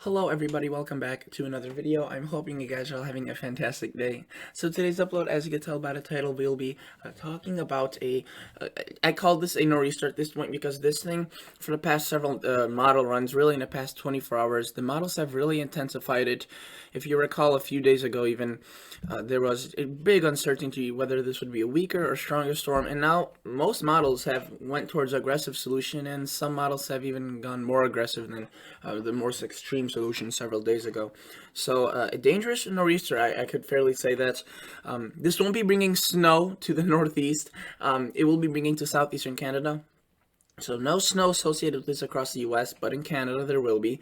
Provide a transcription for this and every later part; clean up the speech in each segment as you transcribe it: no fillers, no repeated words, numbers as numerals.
Hello everybody, welcome back to another video. I'm hoping you guys are all having a fantastic day. So today's upload, as you can tell by the title, we'll be talking about I called this a no restart this point because this thing, for the past several model runs, really in the past 24 hours, the models have really intensified it. If you recall, a few days ago even, there was a big uncertainty whether this would be a weaker or stronger storm, and now most models have went towards aggressive solution, and some models have even gone more aggressive than the more extreme solution several days ago. So a dangerous nor'easter, I could fairly say that. This won't be bringing snow to the northeast. It will be bringing to southeastern Canada. So no snow associated with this across the U.S., but in Canada there will be,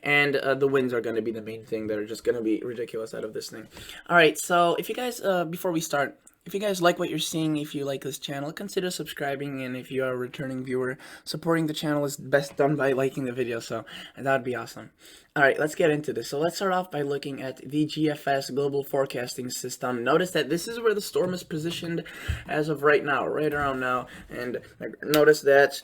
and the winds are going to be the main thing that are just going to be ridiculous out of this thing. All right, so if you guys, before we start, if you guys like what you're seeing, if you like this channel, consider subscribing, and if you are a returning viewer, supporting the channel is best done by liking the video, so that would be awesome. Alright, let's get into this. So let's start off by looking at the GFS Global Forecasting System. Notice that this is where the storm is positioned as of right now, right around now, and notice that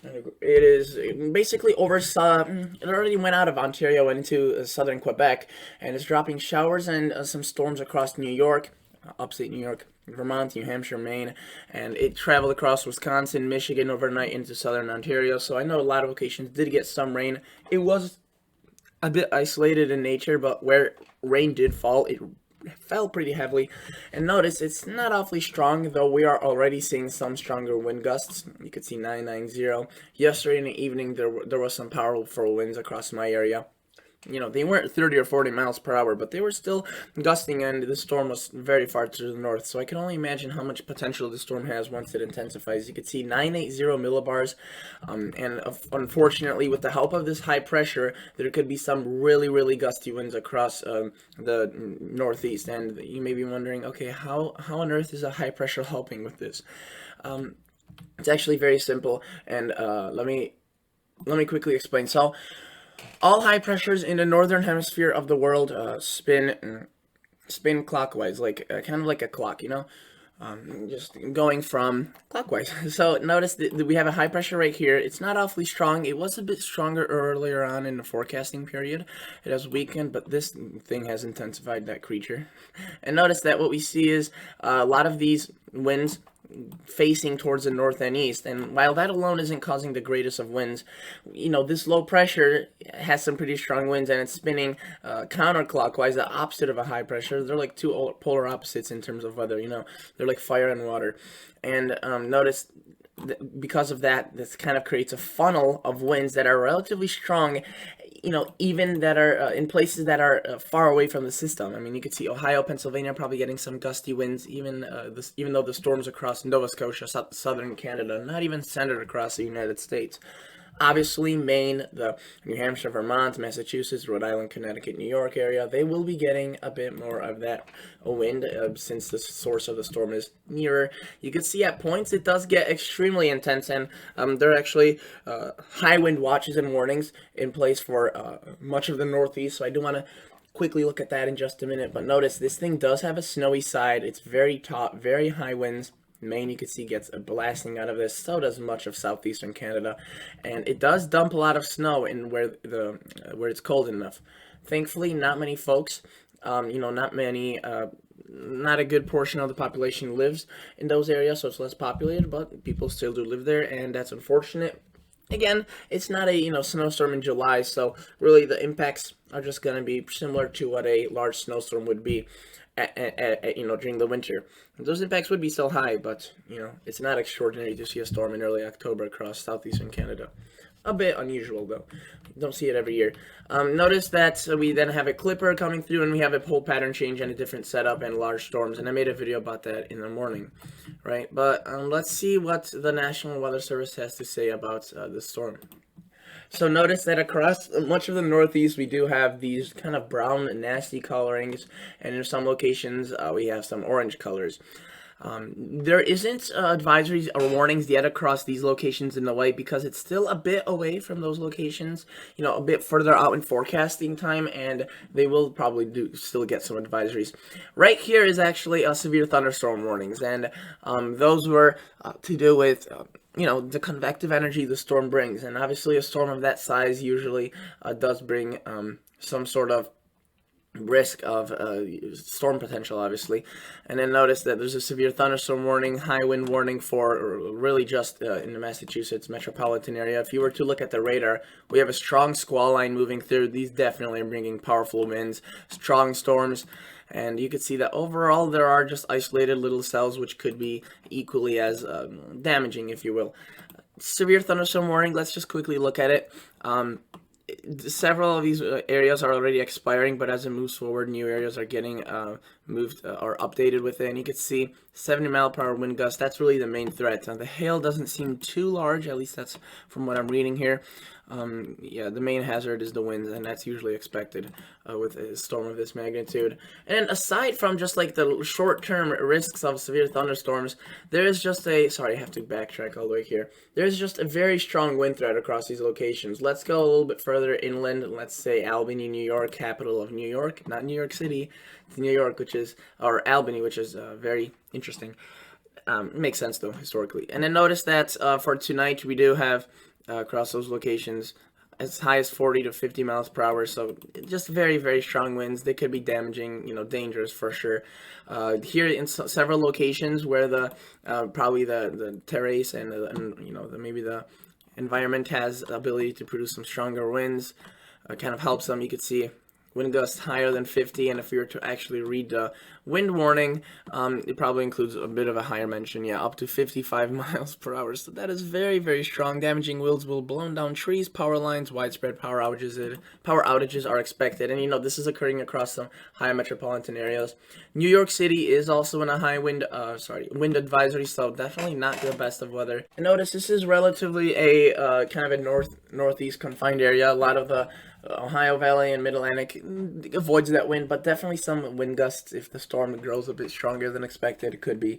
it is basically over, it already went out of Ontario and into southern Quebec, and it's dropping showers and some storms across New York, upstate New York, Vermont, New Hampshire, Maine, and it traveled across Wisconsin, Michigan overnight into southern Ontario. So I know a lot of locations did get some rain. It was a bit isolated in nature, but where rain did fall, it fell pretty heavily. And notice it's not awfully strong, though we are already seeing some stronger wind gusts. You could see 990. Yesterday in the evening, there was some powerful winds across my area. You know, they weren't 30 or 40 miles per hour, but they were still gusting, and the storm was very far to the north. So I can only imagine how much potential the storm has once it intensifies. You could see 980 millibars, and unfortunately, with the help of this high pressure, there could be some really, really gusty winds across the northeast. And you may be wondering, okay, how on earth is a high pressure helping with this? It's actually very simple, and let me quickly explain. So all high pressures in the northern hemisphere of the world spin clockwise, like kind of like a clock, you know, just going from clockwise. So notice that we have a high pressure right here. It's not awfully strong. It was a bit stronger earlier on in the forecasting period. It has weakened, but this thing has intensified, that creature. And notice that what we see is a lot of these winds facing towards the north and east, and while that alone isn't causing the greatest of winds, you know, this low pressure has some pretty strong winds, and it's spinning counterclockwise, the opposite of a high pressure. They're like two polar opposites in terms of weather, you know, they're like fire and water. And notice because of that, this kind of creates a funnel of winds that are relatively strong, you know, even that are in places that are far away from the system. I mean, you could see Ohio, Pennsylvania probably getting some gusty winds, even though the storms across Nova Scotia, southern Canada, not even centered across the United States. Obviously, Maine, the New Hampshire, Vermont, Massachusetts, Rhode Island, Connecticut, New York area, they will be getting a bit more of that wind since the source of the storm is nearer. You can see at points it does get extremely intense, and there are actually high wind watches and warnings in place for much of the Northeast, so I do want to quickly look at that in just a minute. But notice this thing does have a snowy side. It's very taut, very high winds. Maine, you can see, gets a blasting out of this. So does much of southeastern Canada, and it does dump a lot of snow in where it's cold enough. Thankfully, not many folks, you know, not a good portion of the population lives in those areas, so it's less populated, but people still do live there, and that's unfortunate. Again, it's not a snowstorm in July, so really the impacts are just going to be similar to what a large snowstorm would be during the winter. Those impacts would be still high, but it's not extraordinary to see a storm in early October across southeastern Canada. A bit unusual, though. Don't see it every year. Notice that we then have a clipper coming through, and we have a pole pattern change and a different setup and large storms, and I made a video about that in the morning, right? But let's see what the National Weather Service has to say about this storm. So notice that across much of the Northeast, we do have these kind of brown, nasty colorings, and in some locations, we have some orange colors. There isn't advisories or warnings yet across these locations in the way because it's still a bit away from those locations, a bit further out in forecasting time, and they will probably still get some advisories. Right here is actually a severe thunderstorm warnings, and those were to do with the convective energy the storm brings, and obviously a storm of that size usually does bring some sort of risk of storm potential, obviously. And then notice that there's a severe thunderstorm warning, high wind warning for really just in the Massachusetts metropolitan area. If you were to look at the radar, we have a strong squall line moving through. These definitely are bringing powerful winds, strong storms. And you can see that overall there are just isolated little cells which could be equally as damaging, if you will. Severe thunderstorm warning, let's just quickly look at it. Several of these areas are already expiring, but as it moves forward, new areas are getting moved or updated with it. And you can see 70-mile-per-hour wind gusts. That's really the main threat. Now, the hail doesn't seem too large, at least that's from what I'm reading here. Yeah, the main hazard is the winds, and that's usually expected with a storm of this magnitude. And aside from just like the short-term risks of severe thunderstorms, there is just sorry, I have to backtrack all the way here. There's just a very strong wind threat across these locations. Let's go a little bit further inland. Let's say Albany, New York, capital of New York, not New York City. It's New York, or Albany, which is very interesting. Makes sense though, historically. And then notice that for tonight, we do have across those locations as high as 40 to 50 miles per hour, so just very, very strong winds. They could be damaging, dangerous for sure. Here in several locations where the probably the terrace and maybe the environment has the ability to produce some stronger winds, kind of helps them. You could see wind gusts higher than 50, and if we were to actually read the wind warning, it probably includes a bit of a higher mention, up to 55 miles per hour. So that is very, very strong. Damaging winds will blow down trees, power lines, widespread power outages are expected. And this is occurring across some high metropolitan areas. New York City is also in a high wind advisory, so definitely not the best of weather. And notice this is relatively a kind of a northeast confined area. A lot of the Ohio Valley and Mid-Atlantic avoids that wind, but definitely some wind gusts, if the storm grows a bit stronger than expected, could be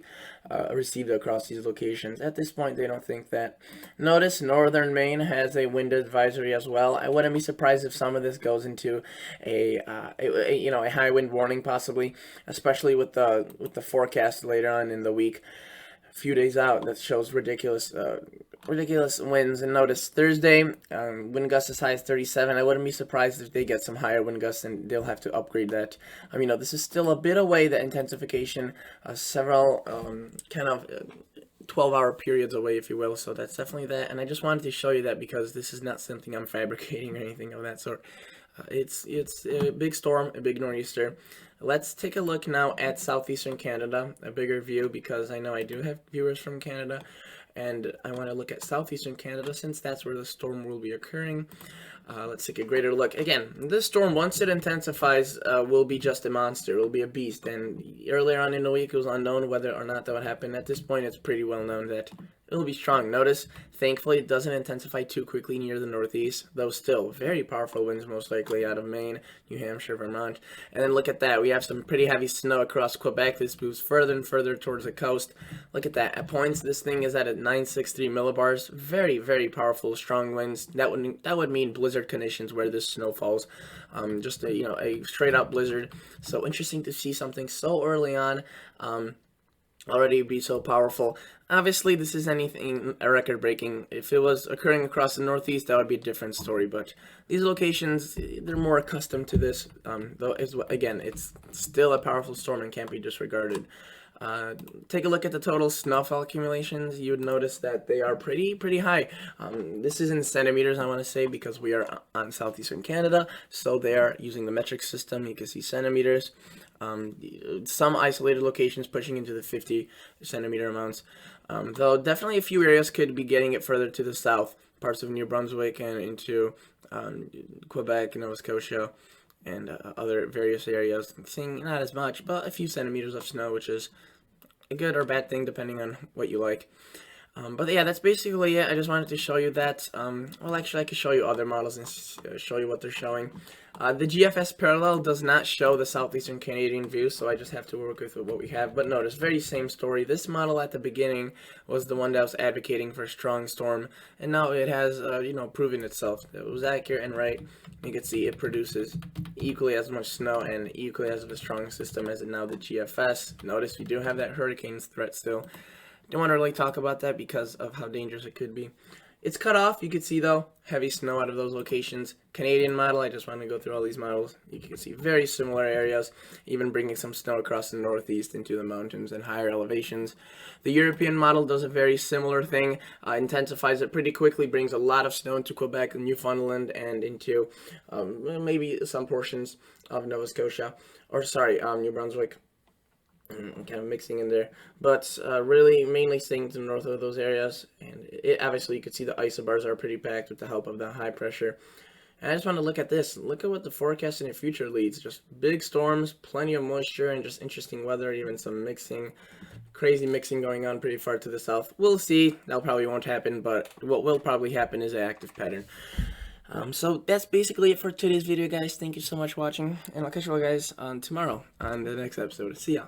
received across these locations. At this point, they don't think that. Notice northern Maine has a wind advisory as well. I wouldn't be surprised if some of this goes into a high wind warning, possibly, especially with the forecast later on in the week. Few days out that shows ridiculous winds. And notice Thursday, wind gusts as high as 37. I wouldn't be surprised if they get some higher wind gusts and they'll have to upgrade that. This is still a bit away, the intensification, several kind of 12-hour periods away, if you will. So that's definitely that. And I just wanted to show you that because this is not something I'm fabricating or anything of that sort. It's a big storm, a big nor'easter. Let's take a look now at southeastern Canada, a bigger view, because I know I do have viewers from Canada, and I want to look at southeastern Canada since that's where the storm will be occurring. Let's take a greater look. Again, this storm, once it intensifies, will be just a monster. It will be a beast, and earlier on in the week it was unknown whether or not that would happen. At this point, it's pretty well known that it will be strong. Notice, thankfully, it doesn't intensify too quickly near the northeast, though still very powerful winds, most likely out of Maine, New Hampshire, Vermont. And then look at that. We have some pretty heavy snow across Quebec. This moves further and further towards the coast. Look at that. At points, this thing is at 963 millibars. Very, very powerful, strong winds. That would mean blizzard conditions where this snow falls. Just a straight up blizzard. So interesting to see something so early on. Already be so powerful. Obviously, this is anything record-breaking. If it was occurring across the Northeast, that would be a different story. But these locations, they're more accustomed to this. Though, again, it's still a powerful storm and can't be disregarded. Take a look at the total snowfall accumulations. You would notice that they are pretty high. This is in centimeters, I want to say, because we are on southeastern Canada, so they are using the metric system. You can see centimeters. Some isolated locations pushing into the 50 centimeter amounts, though definitely a few areas could be getting it further to the south, parts of New Brunswick and into Quebec, Nova Scotia, and other various areas. Seeing not as much, but a few centimeters of snow, which is a good or bad thing depending on what you like. But yeah, that's basically it. I just wanted to show you that. Well, actually, I could show you other models and show you what they're showing. The GFS parallel does not show the southeastern Canadian view, so I just have to work with what we have. But notice, very same story. This model at the beginning was the one that was advocating for a strong storm, and now it has, proven itself. It was accurate and right. You can see it produces equally as much snow and equally as of a strong system as now the GFS. Notice we do have that hurricanes threat still. Don't want to really talk about that because of how dangerous it could be. It's cut off. You can see, though, heavy snow out of those locations. Canadian model, I just want to go through all these models. You can see very similar areas, even bringing some snow across the northeast into the mountains and higher elevations. The European model does a very similar thing, intensifies it pretty quickly, brings a lot of snow into Quebec and Newfoundland and into maybe some portions of Nova Scotia, New Brunswick. Kind of mixing in there, but really mainly staying to the north of those areas. And obviously you could see the isobars are pretty packed with the help of the high pressure. And I just want to look at this. Look at what the forecast in the future leads. Just big storms, plenty of moisture, and just interesting weather, even some crazy mixing going on pretty far to the south. We'll see. That probably won't happen, but what will probably happen is an active pattern. So that's basically it for today's video, guys. Thank you so much for watching, and I'll catch you all guys on tomorrow on the next episode. See ya.